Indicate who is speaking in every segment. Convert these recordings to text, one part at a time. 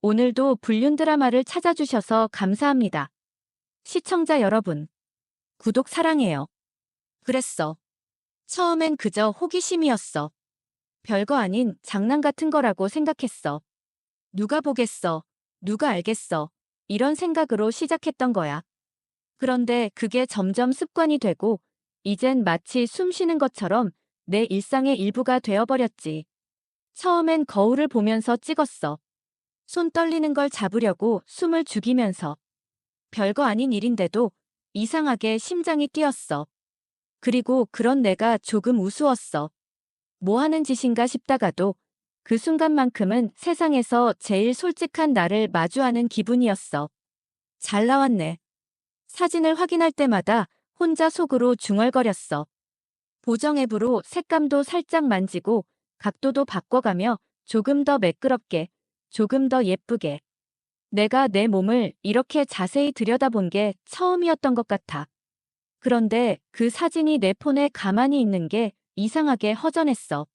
Speaker 1: 오늘도 불륜 드라마를 찾아주셔서 감사합니다. 시청자 여러분, 구독 사랑해요. 그랬어. 처음엔 그저 호기심이었어. 별거 아닌 장난 같은 거라고 생각했어. 누가 보겠어, 누가 알겠어. 이런 생각으로 시작했던 거야. 그런데 그게 점점 습관이 되고, 이젠 마치 숨 쉬는 것처럼 내 일상의 일부가 되어버렸지. 처음엔 거울을 보면서 찍었어. 손 떨리는 걸 잡으려고 숨을 죽이면서. 별거 아닌 일인데도 이상하게 심장이 뛰었어. 그리고 그런 내가 조금 우스웠어. 뭐 하는 짓인가 싶다가도 그 순간만큼은 세상에서 제일 솔직한 나를 마주하는 기분이었어. 잘 나왔네. 사진을 확인할 때마다 혼자 속으로 중얼거렸어. 보정 앱으로 색감도 살짝 만지고 각도도 바꿔가며 조금 더 매끄럽게, 조금 더 예쁘게. 내가 내 몸을 이렇게 자세히 들여다본 게 처음이었던 것 같아. 그런데 그 사진이 내 폰에 가만히 있는 게 이상하게 허전했어.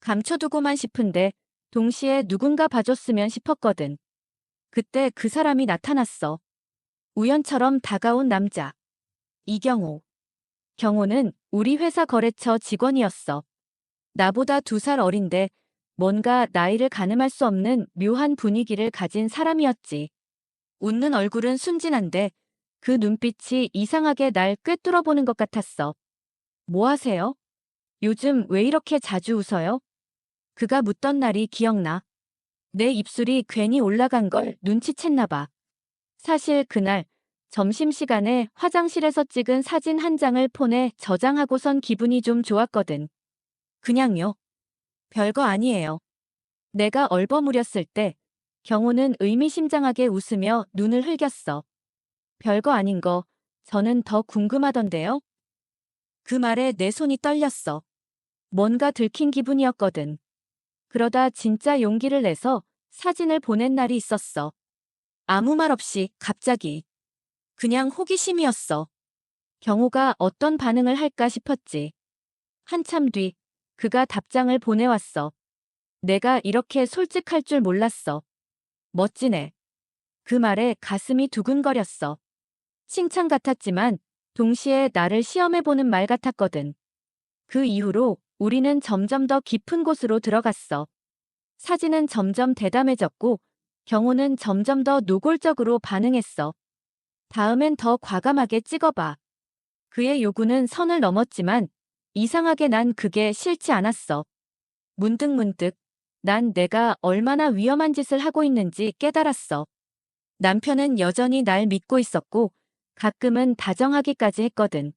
Speaker 1: 감춰두고만 싶은데 동시에 누군가 봐줬으면 싶었거든. 그때 그 사람이 나타났어. 우연처럼 다가온 남자. 이경호. 경호는 우리 회사 거래처 직원이었어. 나보다 2살 어린데 뭔가 나이를 가늠할 수 없는 묘한 분위기를 가진 사람이었지. 웃는 얼굴은 순진한데 그 눈빛이 이상하게 날 꿰뚫어보는 것 같았어. 뭐 하세요? 요즘 왜 이렇게 자주 웃어요? 그가 묻던 날이 기억나. 내 입술이 괜히 올라간 걸 눈치챘나 봐. 사실 그날 점심시간에 화장실에서 찍은 사진 한 장을 폰에 저장하고선 기분이 좀 좋았거든. 그냥요. 별거 아니에요. 내가 얼버무렸을 때 경호는 의미심장하게 웃으며 눈을 흘겼어. 별거 아닌 거 저는 더 궁금하던데요. 그 말에 내 손이 떨렸어. 뭔가 들킨 기분이었거든. 그러다 진짜 용기를 내서 사진을 보낸 날이 있었어. 아무 말 없이 갑자기. 그냥 호기심이었어. 경호가 어떤 반응을 할까 싶었지. 한참 뒤 그가 답장을 보내왔어. 내가 이렇게 솔직할 줄 몰랐어. 멋지네. 그 말에 가슴이 두근거렸어. 칭찬 같았지만 동시에 나를 시험해보는 말 같았거든. 그 이후로 우리는 점점 더 깊은 곳으로 들어갔어. 사진은 점점 대담해졌고 경호는 점점 더 노골적으로 반응했어. 다음엔 더 과감하게 찍어봐. 그의 요구는 선을 넘었지만 이상하게 난 그게 싫지 않았어. 문득문득 난 내가 얼마나 위험한 짓을 하고 있는지 깨달았어. 남편은 여전히 날 믿고 있었고 가끔은 다정하기까지 했거든.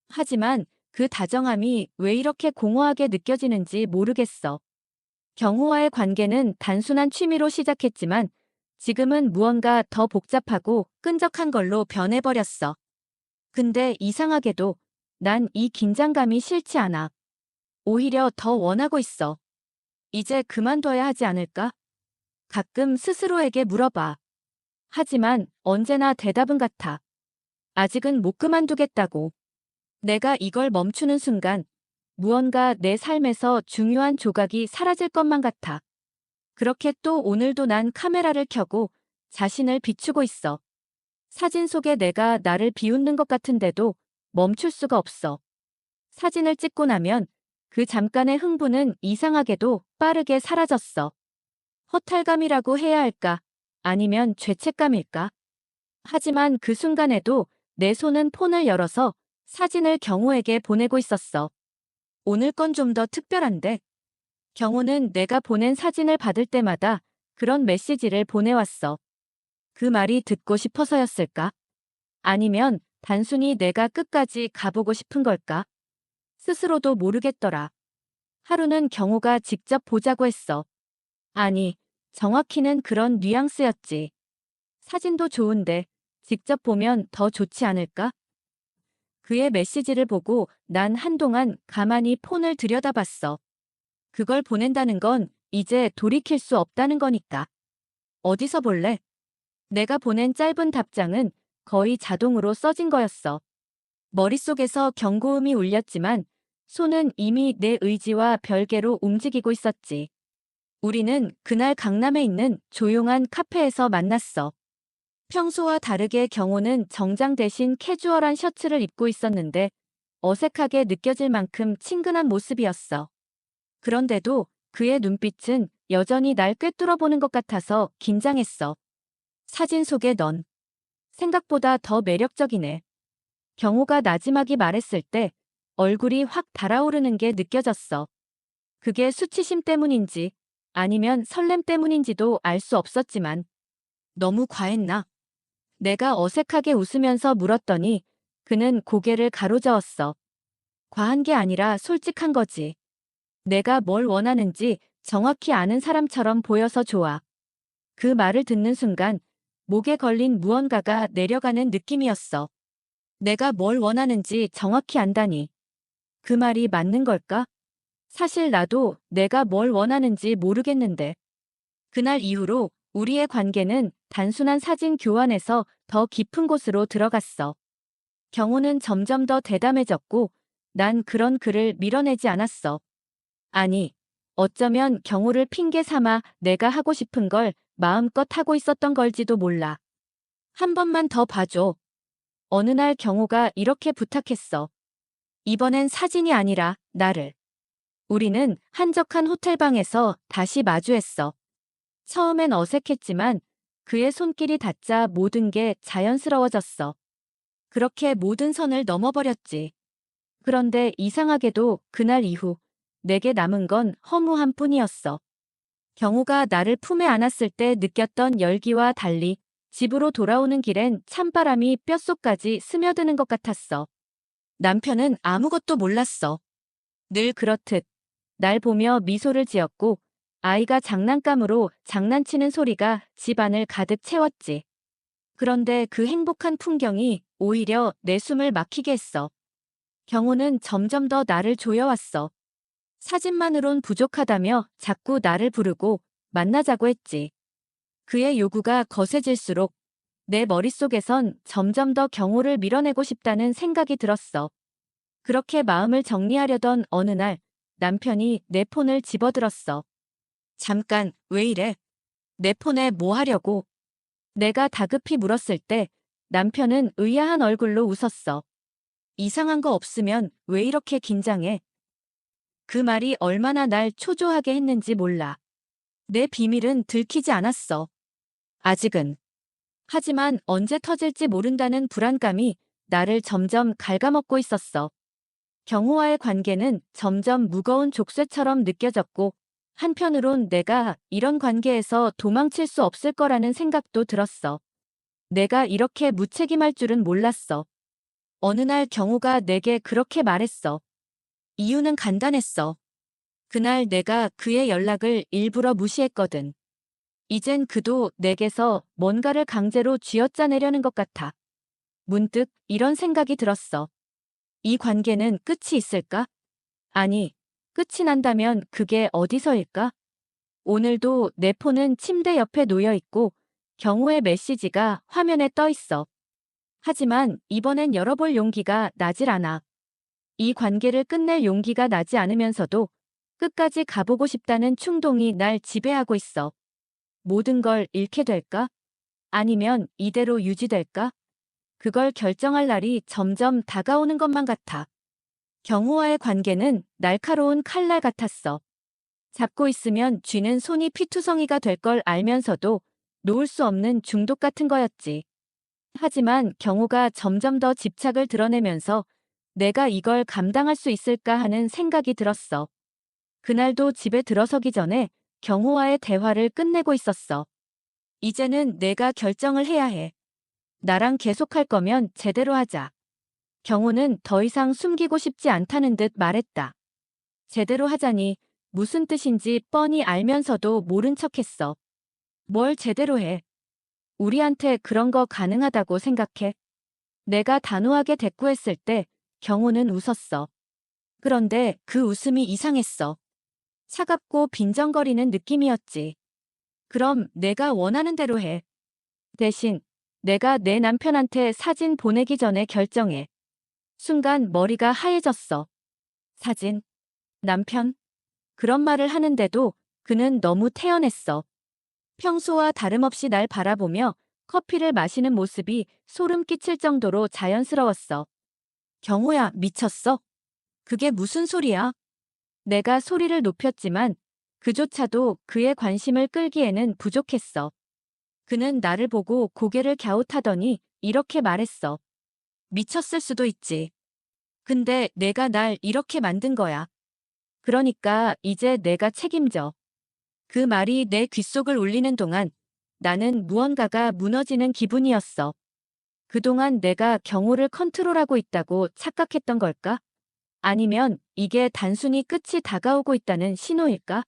Speaker 1: 하지만 그 다정함이 왜 이렇게 공허하게 느껴지는지 모르겠어. 경호와의 관계는 단순한 취미로 시작했지만 지금은 무언가 더 복잡하고 끈적한 걸로 변해버렸어. 근데 이상하게도 난 이 긴장감이 싫지 않아. 오히려 더 원하고 있어. 이제 그만둬야 하지 않을까? 가끔 스스로에게 물어봐. 하지만 언제나 대답은 같아. 아직은 못 그만두겠다고. 내가 이걸 멈추는 순간 무언가 내 삶에서 중요한 조각이 사라질 것만 같아. 그렇게 또 오늘도 난 카메라를 켜고 자신을 비추고 있어. 사진 속에 내가 나를 비웃는 것 같은데도 멈출 수가 없어. 사진을 찍고 나면 그 잠깐의 흥분은 이상하게도 빠르게 사라졌어. 허탈감이라고 해야 할까? 아니면 죄책감일까? 하지만 그 순간에도 내 손은 폰을 열어서 사진을 경호에게 보내고 있었어. 오늘 건 좀 더 특별한데? 경호는 내가 보낸 사진을 받을 때마다 그런 메시지를 보내왔어. 그 말이 듣고 싶어서였을까? 아니면 단순히 내가 끝까지 가보고 싶은 걸까? 스스로도 모르겠더라. 하루는 경호가 직접 보자고 했어. 아니, 정확히는 그런 뉘앙스였지. 사진도 좋은데 직접 보면 더 좋지 않을까? 그의 메시지를 보고 난 한동안 가만히 폰을 들여다봤어. 그걸 보낸다는 건 이제 돌이킬 수 없다는 거니까. 어디서 볼래? 내가 보낸 짧은 답장은 거의 자동으로 써진 거였어. 머릿속에서 경고음이 울렸지만 손은 이미 내 의지와 별개로 움직이고 있었지. 우리는 그날 강남에 있는 조용한 카페에서 만났어. 평소와 다르게 경호는 정장 대신 캐주얼한 셔츠를 입고 있었는데 어색하게 느껴질 만큼 친근한 모습이었어. 그런데도 그의 눈빛은 여전히 날 꿰뚫어보는 것 같아서 긴장했어. 사진 속의 넌 생각보다 더 매력적이네. 경호가 나지막이 말했을 때 얼굴이 확 달아오르는 게 느껴졌어. 그게 수치심 때문인지 아니면 설렘 때문인지도 알 수 없었지만 너무 과했나? 내가 어색하게 웃으면서 물었더니 그는 고개를 가로저었어. 과한 게 아니라 솔직한 거지. 내가 뭘 원하는지 정확히 아는 사람처럼 보여서 좋아. 그 말을 듣는 순간 목에 걸린 무언가가 내려가는 느낌이었어. 내가 뭘 원하는지 정확히 안다니. 그 말이 맞는 걸까? 사실 나도 내가 뭘 원하는지 모르겠는데. 그날 이후로 우리의 관계는 단순한 사진 교환에서 더 깊은 곳으로 들어갔어. 경호는 점점 더 대담해졌고 난 그런 그를 밀어내지 않았어. 아니, 어쩌면 경호를 핑계 삼아 내가 하고 싶은 걸 마음껏 하고 있었던 걸지도 몰라. 한 번만 더 봐줘. 어느 날 경호가 이렇게 부탁했어. 이번엔 사진이 아니라 나를. 우리는 한적한 호텔방에서 다시 마주했어. 처음엔 어색했지만 그의 손길이 닿자 모든 게 자연스러워졌어. 그렇게 모든 선을 넘어버렸지. 그런데 이상하게도 그날 이후 내게 남은 건 허무함 뿐이었어. 경호가 나를 품에 안았을 때 느꼈던 열기와 달리 집으로 돌아오는 길엔 찬바람이 뼛속까지 스며드는 것 같았어. 남편은 아무것도 몰랐어. 늘 그렇듯 날 보며 미소를 지었고 아이가 장난감으로 장난치는 소리가 집안을 가득 채웠지. 그런데 그 행복한 풍경이 오히려 내 숨을 막히게 했어. 경호는 점점 더 나를 조여왔어. 사진만으론 부족하다며 자꾸 나를 부르고 만나자고 했지. 그의 요구가 거세질수록 내 머릿속에선 점점 더 경호를 밀어내고 싶다는 생각이 들었어. 그렇게 마음을 정리하려던 어느 날 남편이 내 폰을 집어들었어. 잠깐, 왜 이래? 내 폰에 뭐 하려고? 내가 다급히 물었을 때 남편은 의아한 얼굴로 웃었어. 이상한 거 없으면 왜 이렇게 긴장해? 그 말이 얼마나 날 초조하게 했는지 몰라. 내 비밀은 들키지 않았어. 아직은. 하지만 언제 터질지 모른다는 불안감이 나를 점점 갉아먹고 있었어. 경호와의 관계는 점점 무거운 족쇄처럼 느껴졌고 한편으론 내가 이런 관계에서 도망칠 수 없을 거라는 생각도 들었어. 내가 이렇게 무책임할 줄은 몰랐어. 어느 날 경호가 내게 그렇게 말했어. 이유는 간단했어. 그날 내가 그의 연락을 일부러 무시했거든. 이젠 그도 내게서 뭔가를 강제로 쥐어짜내려는 것 같아. 문득 이런 생각이 들었어. 이 관계는 끝이 있을까? 아니, 끝이 난다면 그게 어디서일까? 오늘도 내 폰은 침대 옆에 놓여 있고 경호의 메시지가 화면에 떠 있어. 하지만 이번엔 열어볼 용기가 나질 않아. 이 관계를 끝낼 용기가 나지 않으면서도 끝까지 가보고 싶다는 충동이 날 지배하고 있어. 모든 걸 잃게 될까? 아니면 이대로 유지될까? 그걸 결정할 날이 점점 다가오는 것만 같아. 경호와의 관계는 날카로운 칼날 같았어. 잡고 있으면 쥐는 손이 피투성이가 될 걸 알면서도 놓을 수 없는 중독 같은 거였지. 하지만 경호가 점점 더 집착을 드러내면서 내가 이걸 감당할 수 있을까 하는 생각이 들었어. 그날도 집에 들어서기 전에 경호와의 대화를 끝내고 있었어. 이제는 내가 결정을 해야 해. 나랑 계속할 거면 제대로 하자. 경호는 더 이상 숨기고 싶지 않다는 듯 말했다. 제대로 하자니 무슨 뜻인지 뻔히 알면서도 모른 척했어. 뭘 제대로 해? 우리한테 그런 거 가능하다고 생각해? 내가 단호하게 대꾸했을 때 경호는 웃었어. 그런데 그 웃음이 이상했어. 차갑고 빈정거리는 느낌이었지. 그럼 내가 원하는 대로 해. 대신 내가 내 남편한테 사진 보내기 전에 결정해. 순간 머리가 하얘졌어. 사진? 남편? 그런 말을 하는데도 그는 너무 태연했어. 평소와 다름없이 날 바라보며 커피를 마시는 모습이 소름 끼칠 정도로 자연스러웠어. 경호야, 미쳤어? 그게 무슨 소리야? 내가 소리를 높였지만 그조차도 그의 관심을 끌기에는 부족했어. 그는 나를 보고 고개를 갸웃하더니 이렇게 말했어. 미쳤을 수도 있지. 근데 내가 날 이렇게 만든 거야. 그러니까 이제 내가 책임져. 그 말이 내 귓속을 울리는 동안 나는 무언가가 무너지는 기분이었어. 그동안 내가 경호를 컨트롤하고 있다고 착각했던 걸까? 아니면 이게 단순히 끝이 다가오고 있다는 신호일까?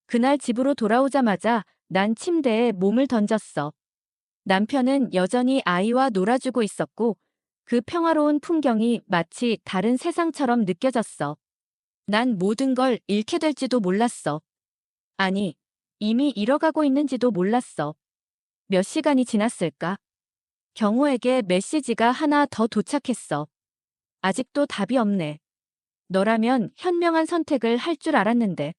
Speaker 1: 그날 집으로 돌아오자마자 난 침대에 몸을 던졌어. 남편은 여전히 아이와 놀아주고 있었고 그 평화로운 풍경이 마치 다른 세상처럼 느껴졌어. 난 모든 걸 잃게 될지도 몰랐어. 아니, 이미 잃어가고 있는지도 몰랐어. 몇 시간이 지났을까? 경호에게 메시지가 하나 더 도착했어. 아직도 답이 없네. 너라면 현명한 선택을 할 줄 알았는데.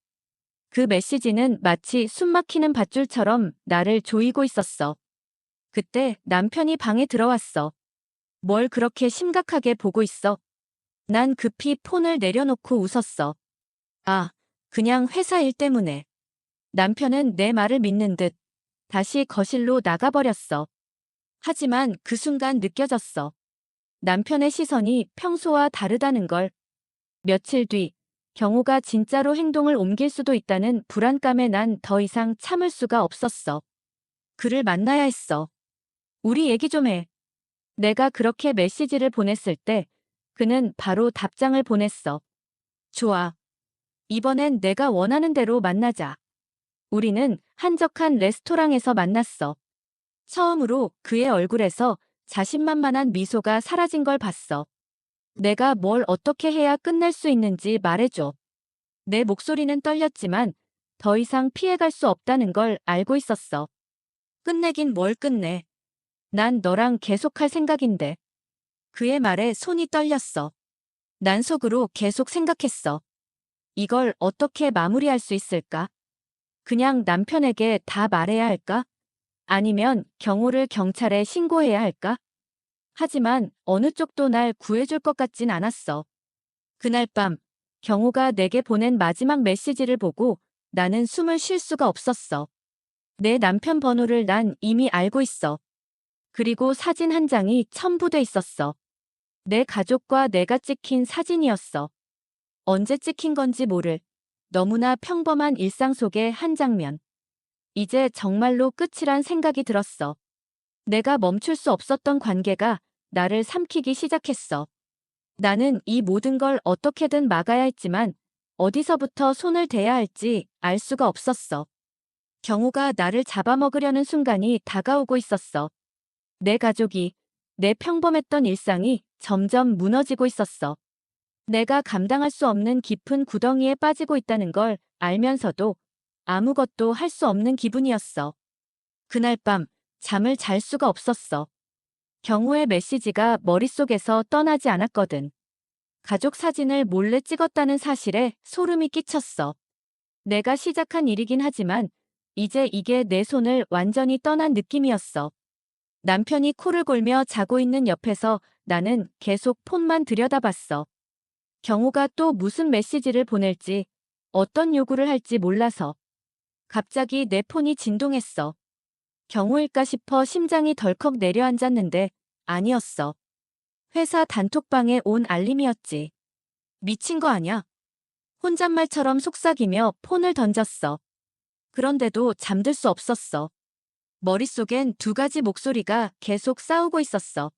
Speaker 1: 그 메시지는 마치 숨막히는 밧줄처럼 나를 조이고 있었어. 그때 남편이 방에 들어왔어. 뭘 그렇게 심각하게 보고 있어? 난 급히 폰을 내려놓고 웃었어. 아, 그냥 회사 일 때문에. 남편은 내 말을 믿는 듯 다시 거실로 나가버렸어. 하지만 그 순간 느껴졌어. 남편의 시선이 평소와 다르다는 걸. 며칠 뒤, 경호가 진짜로 행동을 옮길 수도 있다는 불안감에 난 더 이상 참을 수가 없었어. 그를 만나야 했어. 우리 얘기 좀 해. 내가 그렇게 메시지를 보냈을 때 그는 바로 답장을 보냈어. 좋아. 이번엔 내가 원하는 대로 만나자. 우리는 한적한 레스토랑에서 만났어. 처음으로 그의 얼굴에서 자신만만한 미소가 사라진 걸 봤어. 내가 뭘 어떻게 해야 끝낼 수 있는지 말해줘. 내 목소리는 떨렸지만 더 이상 피해갈 수 없다는 걸 알고 있었어. 끝내긴 뭘 끝내. 난 너랑 계속할 생각인데. 그의 말에 손이 떨렸어. 난 속으로 계속 생각했어. 이걸 어떻게 마무리할 수 있을까? 그냥 남편에게 다 말해야 할까? 아니면 경호를 경찰에 신고해야 할까? 하지만 어느 쪽도 날 구해줄 것 같진 않았어. 그날 밤, 경호가 내게 보낸 마지막 메시지를 보고 나는 숨을 쉴 수가 없었어. 내 남편 번호를 난 이미 알고 있어. 그리고 사진 한 장이 첨부돼 있었어. 내 가족과 내가 찍힌 사진이었어. 언제 찍힌 건지 모를 너무나 평범한 일상 속의 한 장면. 이제 정말로 끝이란 생각이 들었어. 내가 멈출 수 없었던 관계가 나를 삼키기 시작했어. 나는 이 모든 걸 어떻게든 막아야 했지만 어디서부터 손을 대야 할지 알 수가 없었어. 경호가 나를 잡아먹으려는 순간이 다가오고 있었어. 내 가족이, 내 평범했던 일상이 점점 무너지고 있었어. 내가 감당할 수 없는 깊은 구덩이에 빠지고 있다는 걸 알면서도 아무것도 할 수 없는 기분이었어. 그날 밤 잠을 잘 수가 없었어. 경호의 메시지가 머릿속에서 떠나지 않았거든. 가족 사진을 몰래 찍었다는 사실에 소름이 끼쳤어. 내가 시작한 일이긴 하지만 이제 이게 내 손을 완전히 떠난 느낌이었어. 남편이 코를 골며 자고 있는 옆에서 나는 계속 폰만 들여다봤어. 경호가 또 무슨 메시지를 보낼지, 어떤 요구를 할지 몰라서. 갑자기 내 폰이 진동했어. 경호일까 싶어 심장이 덜컥 내려앉았는데 아니었어. 회사 단톡방에 온 알림이었지. 미친 거 아냐? 혼잣말처럼 속삭이며 폰을 던졌어. 그런데도 잠들 수 없었어. 머릿속엔 두 가지 목소리가 계속 싸우고 있었어.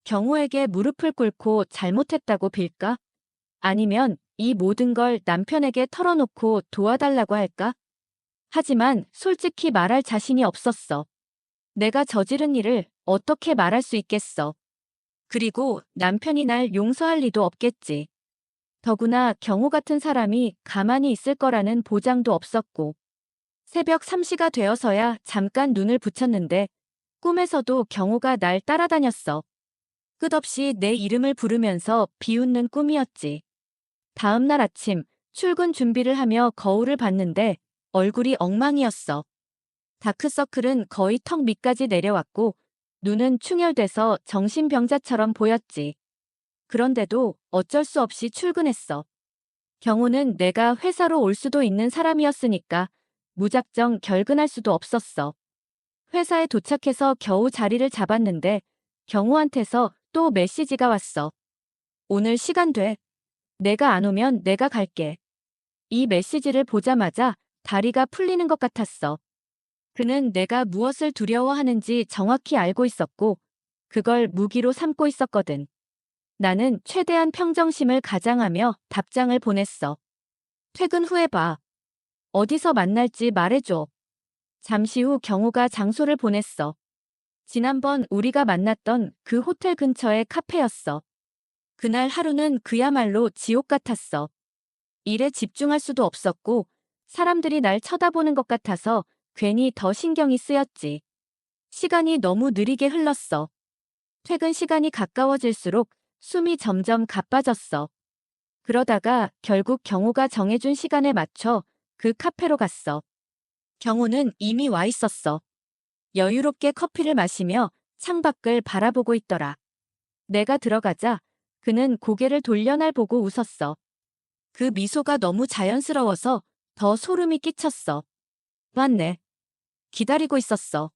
Speaker 1: 경호에게 무릎을 꿇고 잘못했다고 빌까? 아니면 이 모든 걸 남편에게 털어놓고 도와달라고 할까? 하지만 솔직히 말할 자신이 없었어. 내가 저지른 일을 어떻게 말할 수 있겠어. 그리고 남편이 날 용서할 리도 없겠지. 더구나 경호 같은 사람이 가만히 있을 거라는 보장도 없었고. 새벽 3시가 되어서야 잠깐 눈을 붙였는데 꿈에서도 경호가 날 따라다녔어. 끝없이 내 이름을 부르면서 비웃는 꿈이었지. 다음 날 아침 출근 준비를 하며 거울을 봤는데 얼굴이 엉망이었어. 다크서클은 거의 턱 밑까지 내려왔고 눈은 충혈돼서 정신병자처럼 보였지. 그런데도 어쩔 수 없이 출근했어. 경호는 내가 회사로 올 수도 있는 사람이었으니까 무작정 결근할 수도 없었어. 회사에 도착해서 겨우 자리를 잡았는데 경호한테서 또 메시지가 왔어. 오늘 시간 돼. 내가 안 오면 내가 갈게. 이 메시지를 보자마자 다리가 풀리는 것 같았어. 그는 내가 무엇을 두려워하는지 정확히 알고 있었고 그걸 무기로 삼고 있었거든. 나는 최대한 평정심을 가장하며 답장을 보냈어. 퇴근 후에 봐. 어디서 만날지 말해줘. 잠시 후 경호가 장소를 보냈어. 지난번 우리가 만났던 그 호텔 근처의 카페였어. 그날 하루는 그야말로 지옥 같았어. 일에 집중할 수도 없었고 사람들이 날 쳐다보는 것 같아서 괜히 더 신경이 쓰였지. 시간이 너무 느리게 흘렀어. 퇴근 시간이 가까워질수록 숨이 점점 가빠졌어. 그러다가 결국 경호가 정해준 시간에 맞춰 그 카페로 갔어. 경호는 이미 와 있었어. 여유롭게 커피를 마시며 창밖을 바라보고 있더라. 내가 들어가자 그는 고개를 돌려 날 보고 웃었어. 그 미소가 너무 자연스러워서 더 소름이 끼쳤어. 맞네. 기다리고 있었어.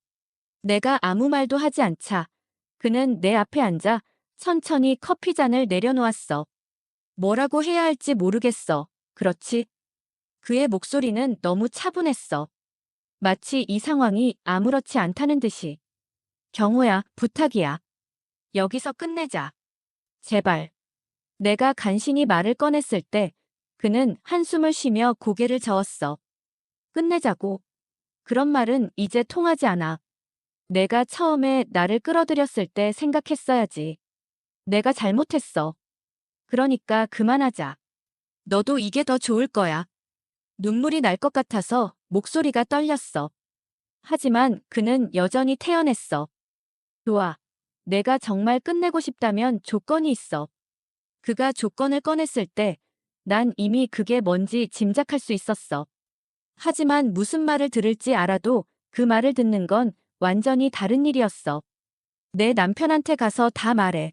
Speaker 1: 내가 아무 말도 하지 않자 그는 내 앞에 앉아 천천히 커피 잔을 내려놓았어. 뭐라고 해야 할지 모르겠어. 그렇지? 그의 목소리는 너무 차분했어. 마치 이 상황이 아무렇지 않다는 듯이. 경호야, 부탁이야. 여기서 끝내자. 제발. 내가 간신히 말을 꺼냈을 때 그는 한숨을 쉬며 고개를 저었어. 끝내자고. 그런 말은 이제 통하지 않아. 내가 처음에 나를 끌어들였을 때 생각했어야지. 내가 잘못했어. 그러니까 그만하자. 너도 이게 더 좋을 거야. 눈물이 날 것 같아서 목소리가 떨렸어. 하지만 그는 여전히 태연했어. 좋아. 내가 정말 끝내고 싶다면 조건이 있어. 그가 조건을 꺼냈을 때 난 이미 그게 뭔지 짐작할 수 있었어. 하지만 무슨 말을 들을지 알아도 그 말을 듣는 건 완전히 다른 일이었어. 내 남편한테 가서 다 말해.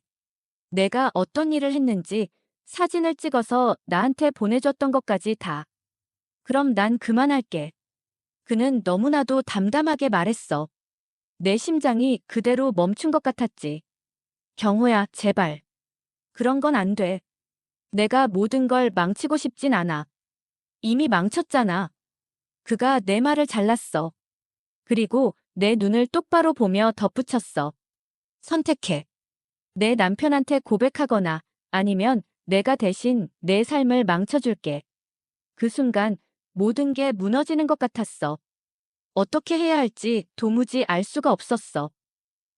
Speaker 1: 내가 어떤 일을 했는지 사진을 찍어서 나한테 보내줬던 것까지 다. 그럼 난 그만할게. 그는 너무나도 담담하게 말했어. 내 심장이 그대로 멈춘 것 같았지. 경호야, 제발. 그런 건 안 돼. 내가 모든 걸 망치고 싶진 않아. 이미 망쳤잖아. 그가 내 말을 잘랐어. 그리고 내 눈을 똑바로 보며 덧붙였어. 선택해. 내 남편한테 고백하거나 아니면 내가 대신 내 삶을 망쳐줄게. 그 순간 모든 게 무너지는 것 같았어. 어떻게 해야 할지 도무지 알 수가 없었어.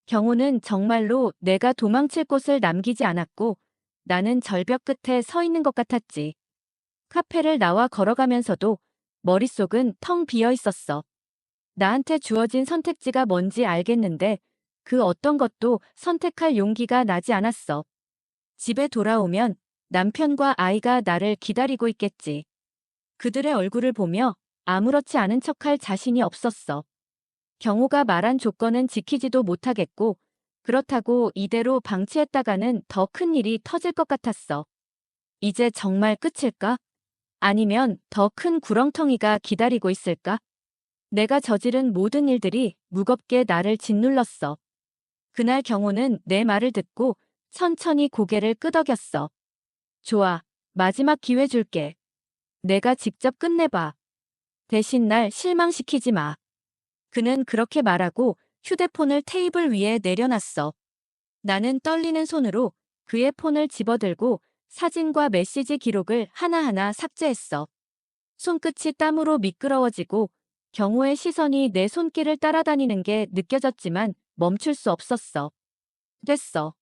Speaker 1: 경호는 정말로 내가 도망칠 곳을 남기지 않았고 나는 절벽 끝에 서 있는 것 같았지. 카페를 나와 걸어가면서도 머릿속은 텅 비어 있었어. 나한테 주어진 선택지가 뭔지 알겠는데 그 어떤 것도 선택할 용기가 나지 않았어. 집에 돌아오면 남편과 아이가 나를 기다리고 있겠지. 그들의 얼굴을 보며 아무렇지 않은 척할 자신이 없었어. 경호가 말한 조건은 지키지도 못하겠고 그렇다고 이대로 방치했다가는 더 큰 일이 터질 것 같았어. 이제 정말 끝일까? 아니면 더 큰 구렁텅이가 기다리고 있을까? 내가 저지른 모든 일들이 무겁게 나를 짓눌렀어. 그날 경호는 내 말을 듣고 천천히 고개를 끄덕였어. 좋아. 마지막 기회 줄게. 내가 직접 끝내봐. 대신 날 실망시키지 마. 그는 그렇게 말하고 휴대폰을 테이블 위에 내려놨어. 나는 떨리는 손으로 그의 폰을 집어들고 사진과 메시지 기록을 하나하나 삭제했어. 손끝이 땀으로 미끄러워지고 경호의 시선이 내 손길을 따라다니는 게 느껴졌지만 멈출 수 없었어. 됐어.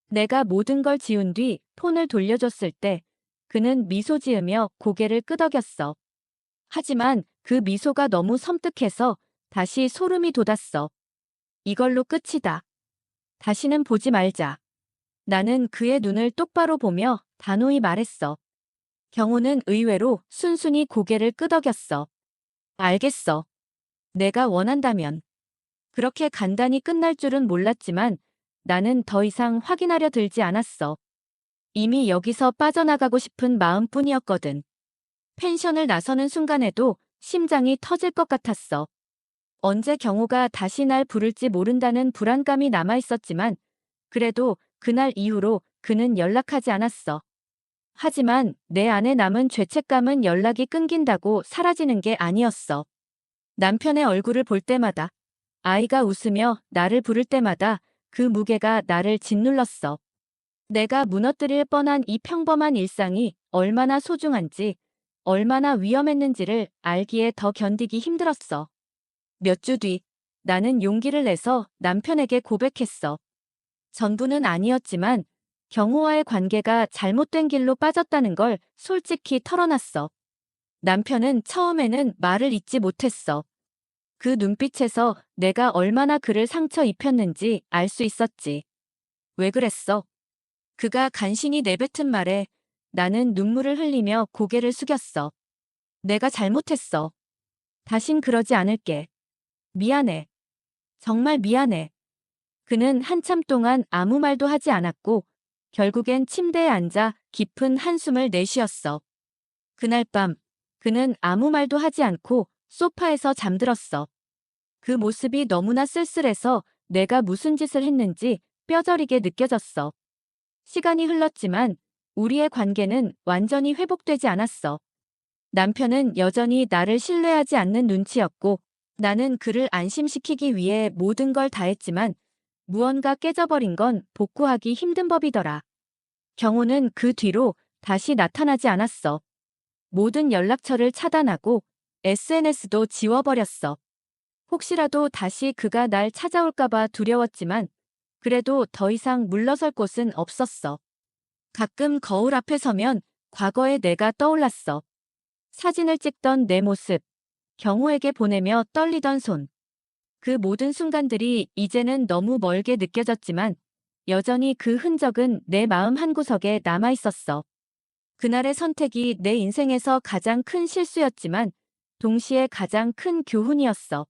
Speaker 1: 내가 모든 걸 지운 뒤 폰을 돌려줬을 때 그는 미소 지으며 고개를 끄덕였어. 하지만 그 미소가 너무 섬뜩해서 다시 소름이 돋았어. 이걸로 끝이다. 다시는 보지 말자. 나는 그의 눈을 똑바로 보며 단호히 말했어. 경호는 의외로 순순히 고개를 끄덕였어. 알겠어. 내가 원한다면. 그렇게 간단히 끝날 줄은 몰랐지만 나는 더 이상 확인하려 들지 않았어. 이미 여기서 빠져나가고 싶은 마음뿐이었거든. 펜션을 나서는 순간에도 심장이 터질 것 같았어. 언제 경호가 다시 날 부를지 모른다는 불안감이 남아있었지만 그래도 그날 이후로 그는 연락하지 않았어. 하지만 내 안에 남은 죄책감은 연락이 끊긴다고 사라지는 게 아니었어. 남편의 얼굴을 볼 때마다, 아이가 웃으며 나를 부를 때마다 그 무게가 나를 짓눌렀어. 내가 무너뜨릴 뻔한 이 평범한 일상이 얼마나 소중한지, 얼마나 위험했는지를 알기에 더 견디기 힘들었어. 몇 주 뒤, 나는 용기를 내서 남편에게 고백했어. 전부는 아니었지만 경호와의 관계가 잘못된 길로 빠졌다는 걸 솔직히 털어놨어. 남편은 처음에는 말을 잇지 못했어. 그 눈빛에서 내가 얼마나 그를 상처 입혔는지 알 수 있었지. 왜 그랬어? 그가 간신히 내뱉은 말에 나는 눈물을 흘리며 고개를 숙였어. 내가 잘못했어. 다신 그러지 않을게. 미안해. 정말 미안해. 그는 한참 동안 아무 말도 하지 않았고 결국엔 침대에 앉아 깊은 한숨을 내쉬었어. 그날 밤 그는 아무 말도 하지 않고 소파에서 잠들었어. 그 모습이 너무나 쓸쓸해서 내가 무슨 짓을 했는지 뼈저리게 느껴졌어. 시간이 흘렀지만 우리의 관계는 완전히 회복되지 않았어. 남편은 여전히 나를 신뢰하지 않는 눈치였고 나는 그를 안심시키기 위해 모든 걸 다했지만 무언가 깨져버린 건 복구하기 힘든 법이더라. 경호는 그 뒤로 다시 나타나지 않았어. 모든 연락처를 차단하고 SNS도 지워버렸어. 혹시라도 다시 그가 날 찾아올까봐 두려웠지만 그래도 더 이상 물러설 곳은 없었어. 가끔 거울 앞에 서면 과거의 내가 떠올랐어. 사진을 찍던 내 모습, 경호에게 보내며 떨리던 손. 그 모든 순간들이 이제는 너무 멀게 느껴졌지만 여전히 그 흔적은 내 마음 한구석에 남아 있었어. 그날의 선택이 내 인생에서 가장 큰 실수였지만 동시에 가장 큰 교훈이었어.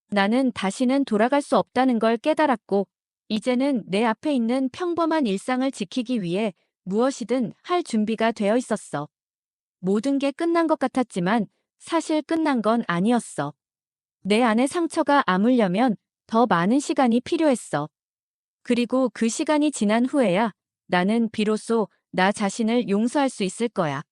Speaker 1: 나는 다시는 돌아갈 수 없다는 걸 깨달았고 이제는 내 앞에 있는 평범한 일상을 지키기 위해 무엇이든 할 준비가 되어 있었어. 모든 게 끝난 것 같았지만 사실 끝난 건 아니었어. 내 안의 상처가 아물려면 더 많은 시간이 필요했어. 그리고 그 시간이 지난 후에야 나는 비로소 나 자신을 용서할 수 있을 거야.